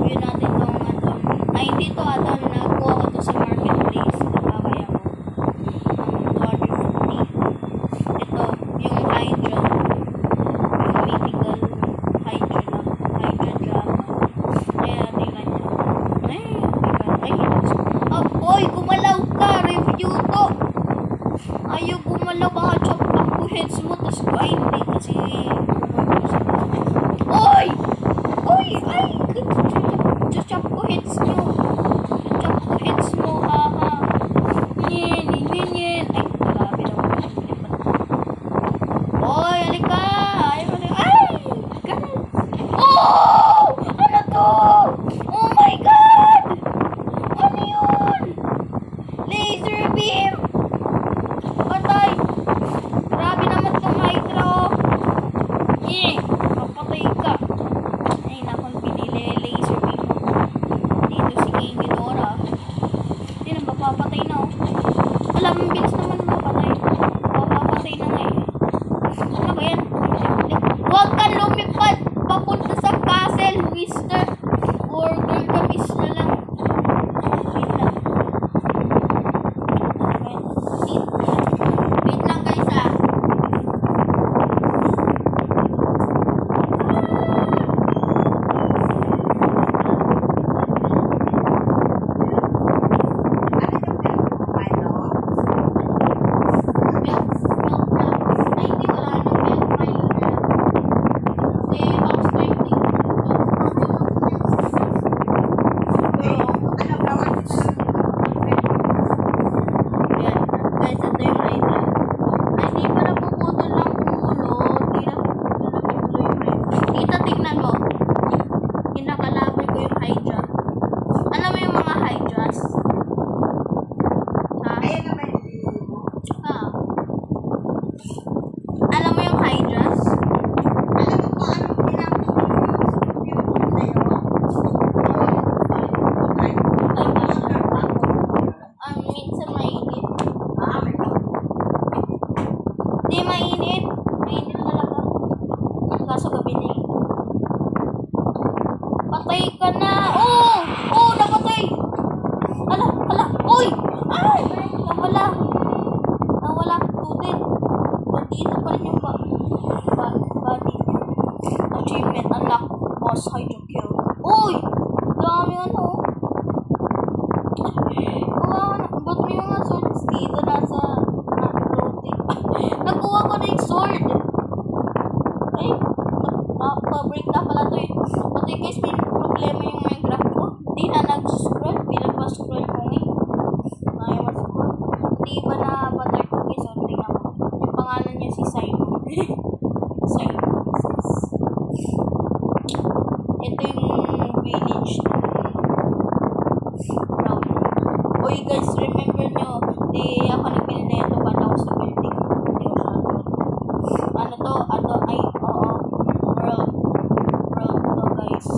review natin tong add-on. Ay, hindi to add-on. Nagkuha ko to sa marketplace. Nakakaya ko. 250. Ito, yung Hydra. Yung mythical Hydra lang. Hydra drama. Kaya tingnan nyo. Ay, oy, gumalaw ka! Review to! Ayaw gumalaw, baka chop back to heads mo, tas hindi kasi oy! Oy! Ay! Chop ko heads nyo! Chop ko heads mo, haha! Nyen! Ay, grabe naman. Oy, halika! Ay! Ganun! Oh! Ano to? Oh my God! Ano yun? Laser beam! Patay! Grabe naman tong Hydra, oh! Papatay ka! Ay, nakong pinili. Laser beam. Dito si King Ghidorah. Hindi na, mapapatay na, oh. Alam, ang bilis naman mapatay. Mapapatay na nga, eh. Ano ba yan? Huwag kang lumipad! Papunta sa castle, mister! Or girl ka, miss na lang. Wait lang. Wait lang, guys, ah. Hindi mainit. Mainit talaga. Kaso gabi na eh. Patay ka na. Oh! Oh! Napatay! Hala! Uy! Ay! Nawala. Tutin. Dito pa rin yung body. Achievement unlock. Boss Hydra kill. Uy! Dami ano. Ba't may mga swords dito nasa nakuha ko na yung sword. Ay, na-break na pala to eh. Pati guys, may problema yung Minecraft ko. Hindi na nag-scroll. Hindi nag-scroll ko ngayon. Ayaw mag-scroll. Hindi ba na butter ko guys? So, tingnan mo. Yung pangalan niya si Simon. Simon. Ito yung village brown. Uy guys, remember nyo, di ako nagbili na ito ba't ako sa building. Ano to? Ay, oo. World to guys.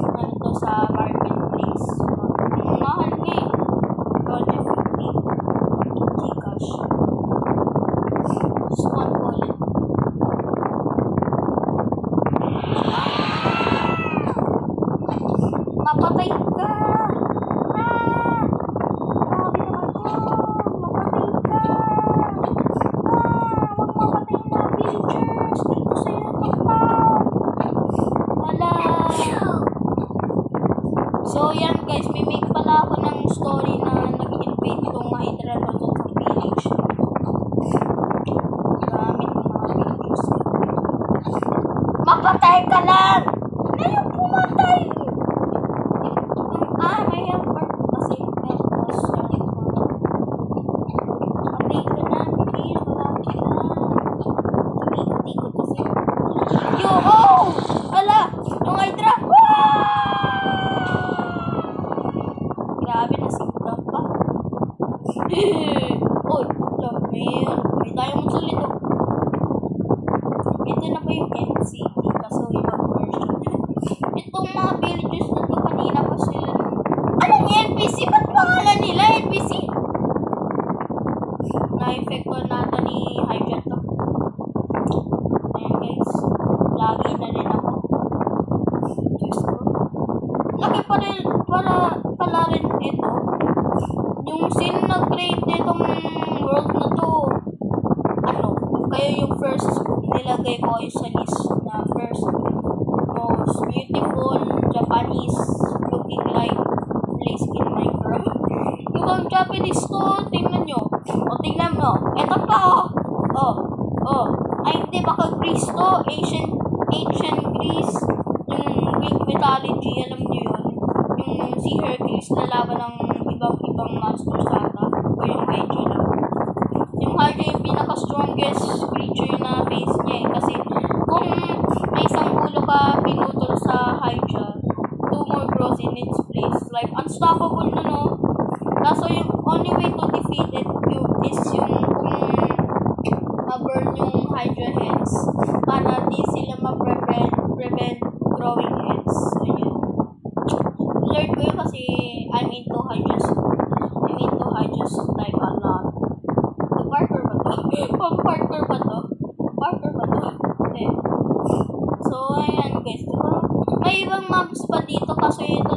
Ano to sa marketplace. Mahal nga eh. 250. Gcash. Spawn wallet. Mapatay ka! So, yan guys, may make pala ako ng story na nag-invade itong Hydra sa village. Gamit ng mga videos. Mapatay ka lang! Ayaw pumatay! May helper. Kasi help us. Patay ka na, bilis. Malapit na. Ikot-ikot kasi. Yo! Oh! Ala! Yung Hydra! Grabe na sigura pa. Uy, may diamond ulit oh. Ito na pa yung NCT kaso ibang version. Itong mga villages na to kanina pa sila. Anong NPC? Ba't pangalan nila NPC? Na-effect ko nata ni Hydra to. Ayan guys. Lagi na rin ako. Diyos ko. laki pa rin, pala rin ito. Yung sino nag-create nitong world na to, ano, kayo yung first nilagay ko sa list na first most beautiful Japanese looking like place in Minecraft. Yung Japanese to, tingnan nyo. O, tingnan mo. Eto pa, Ay, hindi, baka Greece to. Ancient Greece. Yung Greek mythology, alam nyo yun. Yung si Hercules na laban ng ibang monsters ata. O yung Hydra lang. Yung Hydra yung pinaka-strongest creature na face niya eh. Kasi kung may isang ulo ka pinutol sa Hydra, 2 more grows in its place. Like, unstoppable na no. Kaso yung only way to defeat it is yung kung ma-burn yung Hydra heads para di sila ma-prevent growing heads. Ayun. Learn ko yun kasi I'm into Hydras like a lot. Parkour ba to? Parkour ba to? Okay. So, ayan guys. Diba? May ibang maps pa dito kasi ito